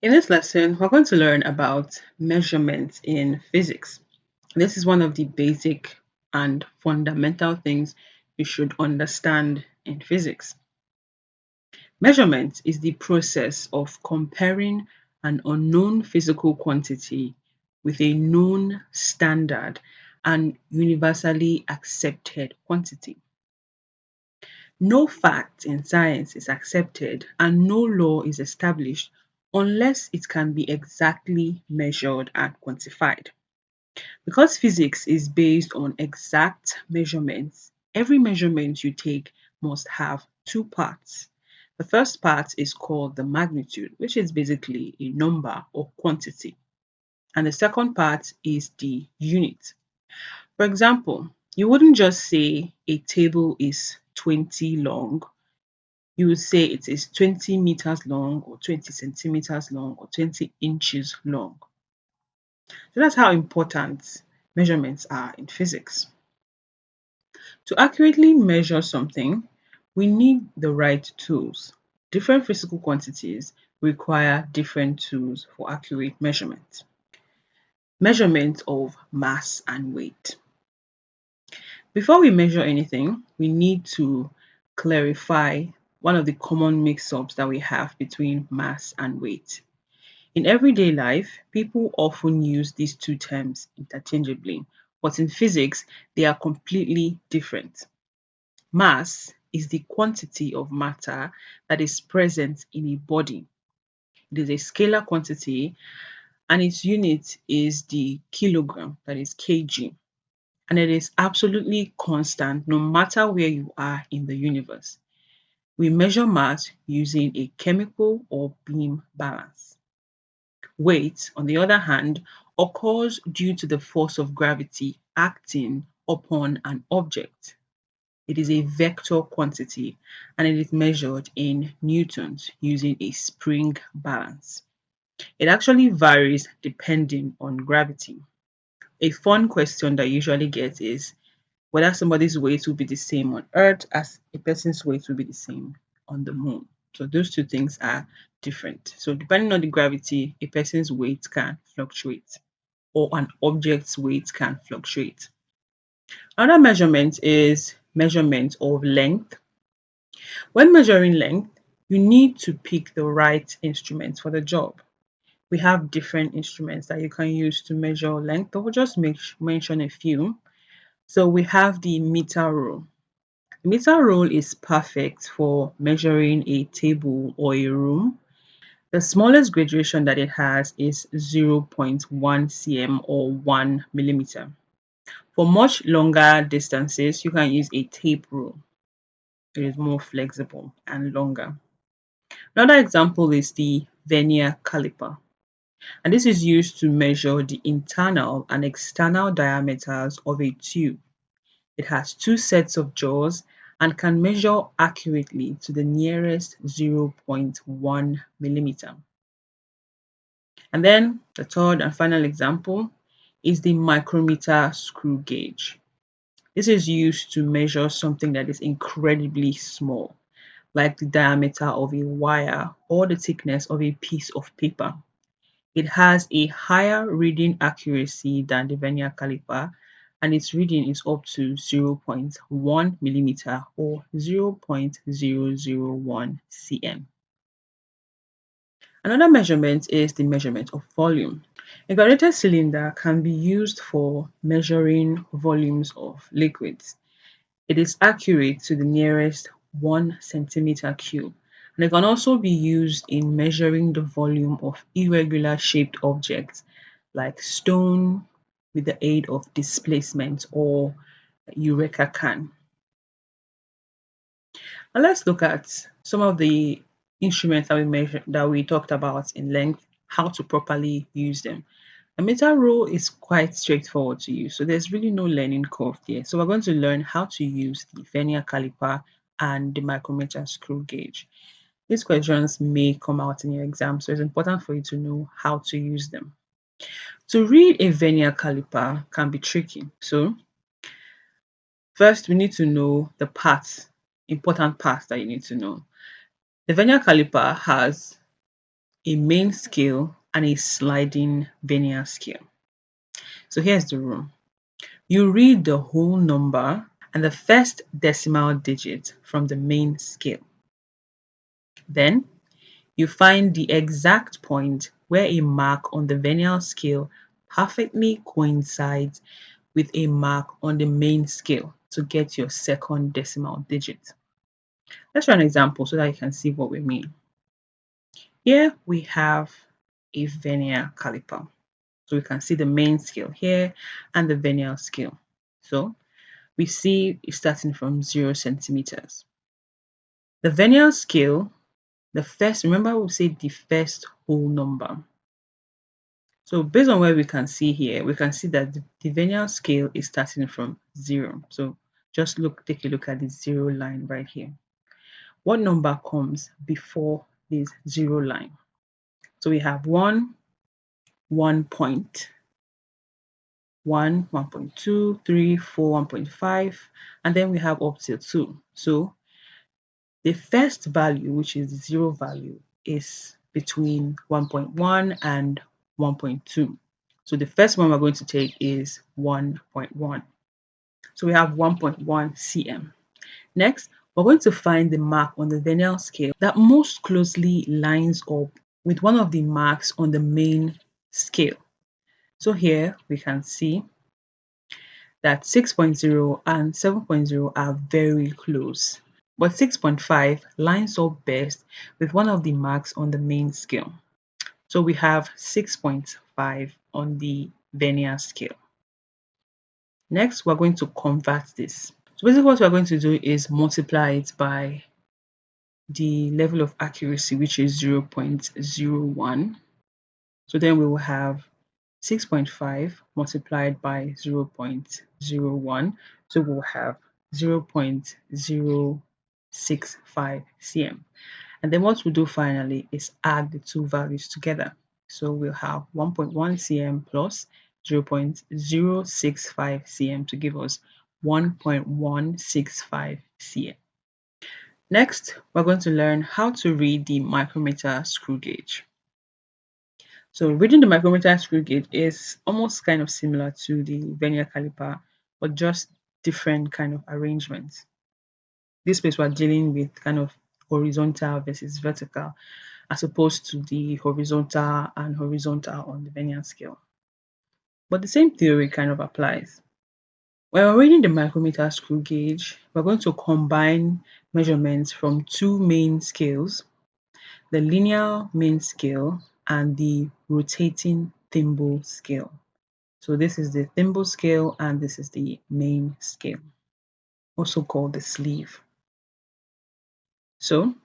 In this lesson, we're going to learn about measurements in physics. This is one of the basic and fundamental things you should understand in physics. Measurement is the process of comparing an unknown physical quantity with a known standard and universally accepted quantity. No fact in science is accepted and no law is established unless it can be exactly measured and quantified. Because physics is based on exact measurements, every measurement you take must have two parts. The first part is called the magnitude, which is basically a number or quantity. And the second part is the unit. For example, you wouldn't just say a table is 20 long. You would say it is 20 meters long or 20 centimeters long or 20 inches long. So that's how important measurements are in physics. To accurately measure something, we need the right tools. Different physical quantities require different tools for accurate measurement. Measurement of mass and weight. Before we measure anything, we need to clarify one of the common mix-ups that we have between mass and weight. In everyday life, people often use these two terms interchangeably, but in physics, they are completely different. Mass is the quantity of matter that is present in a body. It is a scalar quantity and its unit is the kilogram, that is kg. And it is absolutely constant no matter where you are in the universe. We measure mass using a chemical or beam balance. Weight, on the other hand, occurs due to the force of gravity acting upon an object. It is a vector quantity and it is measured in newtons using a spring balance. It actually varies depending on gravity. A fun question that I usually get is whether somebody's weight will be the same on Earth as a person's weight will be the same on the moon. So those two things are different. So depending on the gravity, a person's weight can fluctuate or an object's weight can fluctuate. Another measurement is measurement of length. When measuring length, you need to pick the right instrument for the job. We have different instruments that you can use to measure length, but we'll just mention a few. So we have the meter rule. The meter rule is perfect for measuring a table or a room. The smallest graduation that it has is 0.1 cm or 1 millimeter. For much longer distances, you can use a tape rule. It is more flexible and longer. Another example is the Vernier caliper, and this is used to measure the internal and external diameters of a tube. It has two sets of jaws and can measure accurately to the nearest 0.1 millimeter. And then the third and final example is the micrometer screw gauge. This is used to measure something that is incredibly small, like the diameter of a wire or the thickness of a piece of paper. It has a higher reading accuracy than the vernier caliper, and its reading is up to 0.1 millimeter or 0.001 cm. Another measurement is the measurement of volume. A graduated cylinder can be used for measuring volumes of liquids. It is accurate to the nearest 1 centimeter cube, and it can also be used in measuring the volume of irregular shaped objects like stone with the aid of displacement or Eureka can. Now let's look at some of the instruments that we talked about in length, how to properly use them. A meter rule is quite straightforward to use, so there's really no learning curve here. So we're going to learn how to use the vernier caliper and the micrometer screw gauge. These questions may come out in your exam, so it's important for you to know how to use them. To read a vernier caliper can be tricky. So first we need to know the important parts that you need to know. The vernier caliper has a main scale, and a sliding vernier scale. So here's the rule. You read the whole number and the first decimal digit from the main scale. Then you find the exact point where a mark on the vernier scale perfectly coincides with a mark on the main scale to get your second decimal digit. Let's try an example so that you can see what we mean. Here we have a vernier caliper. So we can see the main scale here and the vernier scale. So we see it's starting from 0 centimeters. The vernier scale, remember we said the first whole number. So based on what we can see here, we can see that the vernier scale is starting from 0. So just take a look at the 0 line right here. What number comes before this 0 line? So we have 1, 1 point, 1, 1.2, 3, 4, 1.5, and then we have up to 2. So the first value, which is the 0 value, is between 1.1 and 1.2. So the first one we're going to take is 1.1. So we have 1.1 cm. Next, we're going to find the mark on the vernier scale that most closely lines up with one of the marks on the main scale. So here we can see that 6.0 and 7.0 are very close, but 6.5 lines up best with one of the marks on the main scale. So we have 6.5 on the vernier scale. Next, we're going to convert this. So basically what we're going to do is multiply it by the level of accuracy, which is 0.01. So then we will have 6.5 multiplied by 0.01. So we'll have 0.065 cm. And then what we'll do finally is add the two values together. So we'll have 1.1 cm plus 0.065 cm to give us 1.165 cm. Next, we're going to learn how to read the micrometer screw gauge. So reading the micrometer screw gauge is almost kind of similar to the vernier caliper, but just different kind of arrangements. This space we're dealing with kind of horizontal versus vertical, as opposed to the horizontal and horizontal on the vernier scale. But the same theory kind of applies. When we're reading the micrometer screw gauge, we're going to combine measurements from two main scales, the linear main scale and the rotating thimble scale. So this is the thimble scale and this is the main scale, also called the sleeve. So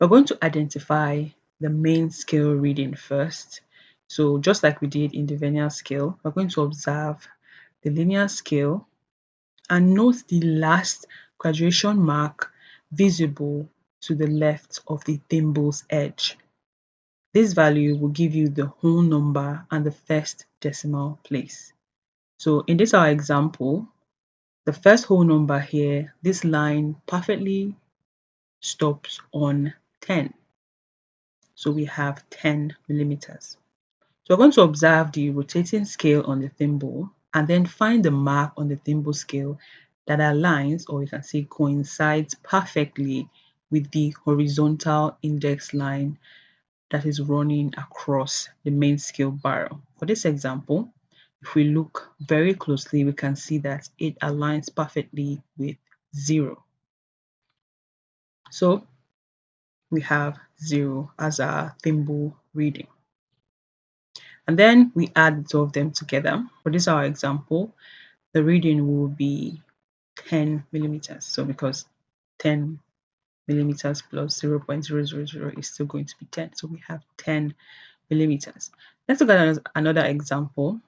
we're going to identify the main scale reading first. So just like we did in the vernier scale, we're going to observe the linear scale and note the last graduation mark visible to the left of the thimble's edge. This value will give you the whole number and the first decimal place. So in this our example, the first whole number here, this line perfectly stops on 10. So we have 10 millimeters. So we're going to observe the rotating scale on the thimble and then find the mark on the thimble scale that aligns, or you can say coincides perfectly with the horizontal index line that is running across the main scale barrel. For this example, if we look very closely, we can see that it aligns perfectly with 0. So we have 0 as our thimble reading. And then we add the two of them together. For this our example, the reading will be 10 millimeters. So because 10 millimeters plus 0.000 is still going to be 10. So we have 10 millimeters. Let's look at another example.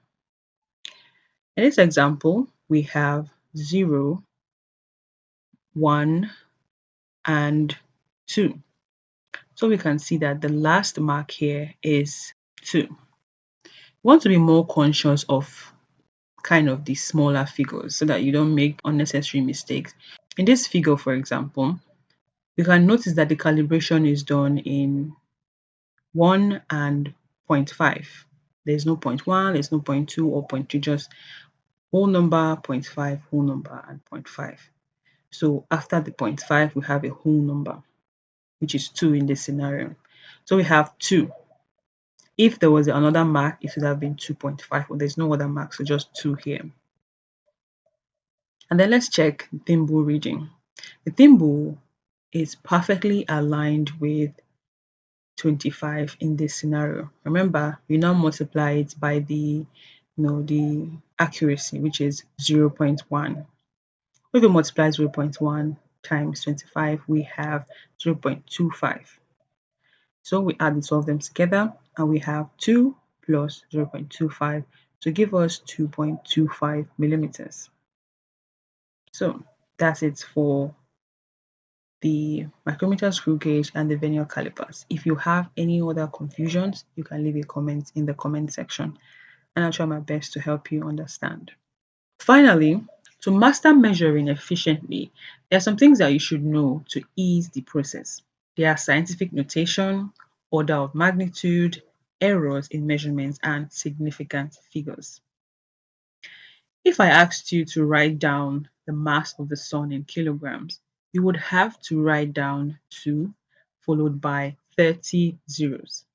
In this example, we have 0, 1, and 2. So we can see that the last mark here is 2. We want to be more conscious of kind of the smaller figures so that you don't make unnecessary mistakes. In this figure, for example, you can notice that the calibration is done in 1 and 0.5. There's no 0.1, there's no 0.2 or 0.3, just whole number, 0.5, whole number, and 0.5. So after the 0.5, we have a whole number, which is 2 in this scenario. So we have 2. If there was another mark, it would have been 2.5, but there's no other mark, so just 2 here. And then let's check the thimble reading. The thimble is perfectly aligned with 25 in this scenario. Remember, we now multiply it by the accuracy, which is 0.1. If we multiply 0.1 times 25, we have 0.25. So we add the two of them together and we have 2 plus 0.25 to give us 2.25 millimeters. So that's it for the micrometer screw gauge and the vernier calipers. If you have any other confusions, you can leave a comment in the comment section and I'll try my best to help you understand. Finally, to master measuring efficiently, there are some things that you should know to ease the process. There are scientific notation, order of magnitude, errors in measurements, and significant figures. If I asked you to write down the mass of the sun in kilograms, you would have to write down 2 followed by 30 zeros.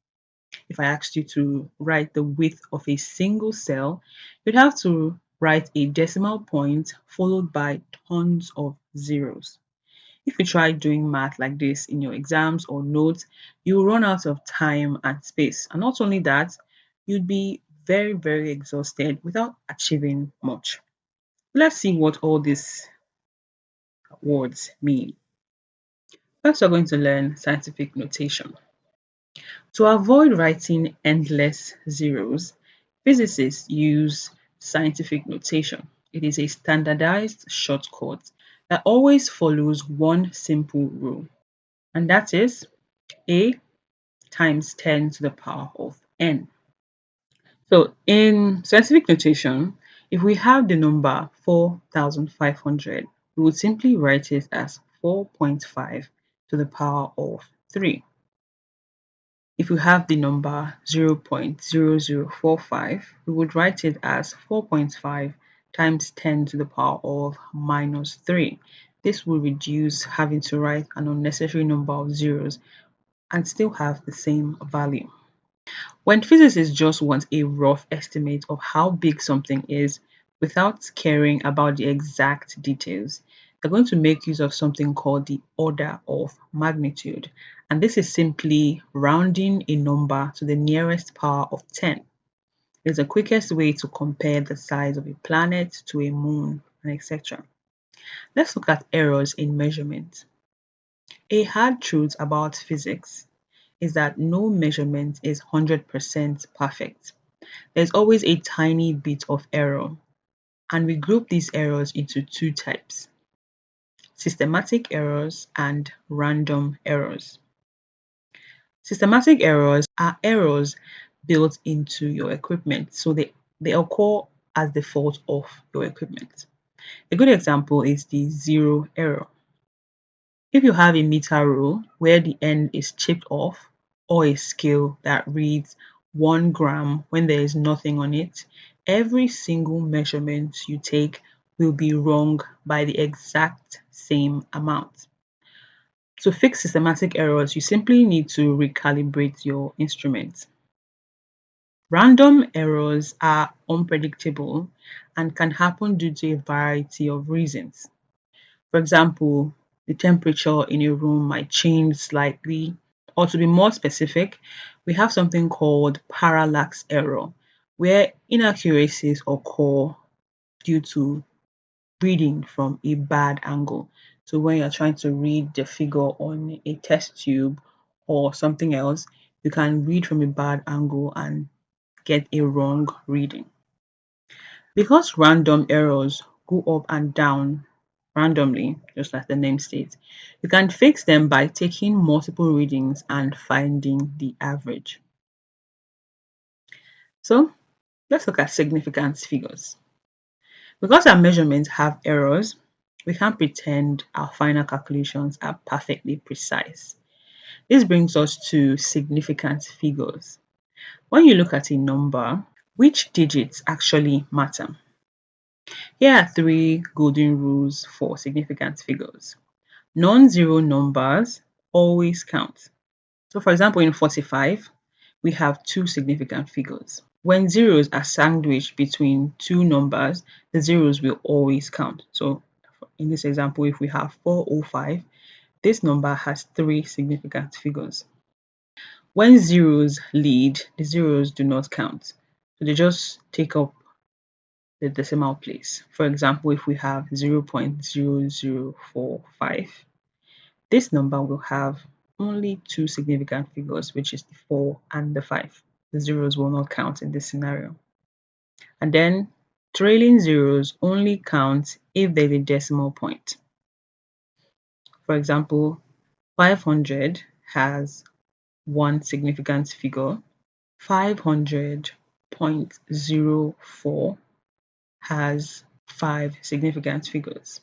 If I asked you to write the width of a single cell, you'd have to write a decimal point followed by tons of zeros. If you try doing math like this in your exams or notes, you will run out of time and space. And not only that, you'd be very, very exhausted without achieving much. Let's see what all these words mean. First, we're going to learn scientific notation. To avoid writing endless zeros, physicists use scientific notation. It is a standardized shortcut that always follows one simple rule, and that is A times 10 to the power of n. So in scientific notation, if we have the number 4,500, we would simply write it as 4.5 to the power of 3. If we have the number 0.0045, we would write it as 4.5 times 10 to the power of minus 3. This will reduce having to write an unnecessary number of zeros and still have the same value. When physicists just want a rough estimate of how big something is without caring about the exact details, they're going to make use of something called the order of magnitude. And this is simply rounding a number to the nearest power of 10. It's the quickest way to compare the size of a planet to a moon, and etc. Let's look at errors in measurement. A hard truth about physics is that no measurement is 100% perfect. There's always a tiny bit of error, and we group these errors into 2 types: systematic errors and random errors. Systematic errors are errors built into your equipment, so they occur as the fault of your equipment. A good example is the zero error. If you have a meter rule where the end is chipped off, or a scale that reads 1 gram when there is nothing on it, every single measurement you take will be wrong by the exact same amount. To fix systematic errors, you simply need to recalibrate your instrument. Random errors are unpredictable and can happen due to a variety of reasons. For example, the temperature in a room might change slightly, or to be more specific, we have something called parallax error, where inaccuracies occur due to reading from a bad angle. So when you're trying to read the figure on a test tube or something else, you can read from a bad angle and get a wrong reading. Because random errors go up and down randomly, just like the name states, you can fix them by taking multiple readings and finding the average. So let's look at significance figures. Because our measurements have errors, we can't pretend our final calculations are perfectly precise. This brings us to significant figures. When you look at a number, which digits actually matter? Here are three golden rules for significant figures. Non-zero numbers always count. So for example, in 45, we have two significant figures. When zeros are sandwiched between two numbers, the zeros will always count. So in this example, if we have 405, this number has three significant figures. When zeros lead, the zeros do not count. So they just take up the decimal place. For example, if we have 0.0045, this number will have only two significant figures, which is the 4 and the 5. The zeros will not count in this scenario. And then trailing zeros only count if there's a decimal point. For example, 500 has one significant figure. 500.04 has 5 significant figures.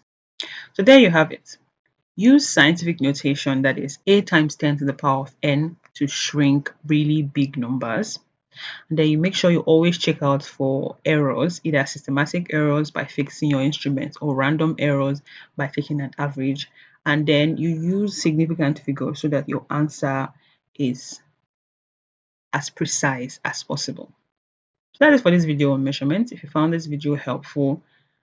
So there you have it. Use scientific notation, that is a times 10 to the power of n, to shrink really big numbers. And then you make sure you always check out for errors, either systematic errors by fixing your instrument or random errors by taking an average. And then you use significant figures so that your answer is as precise as possible. So that is for this video on measurement. If you found this video helpful,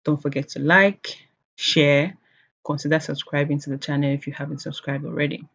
don't forget to like, share, consider subscribing to the channel if you haven't subscribed already.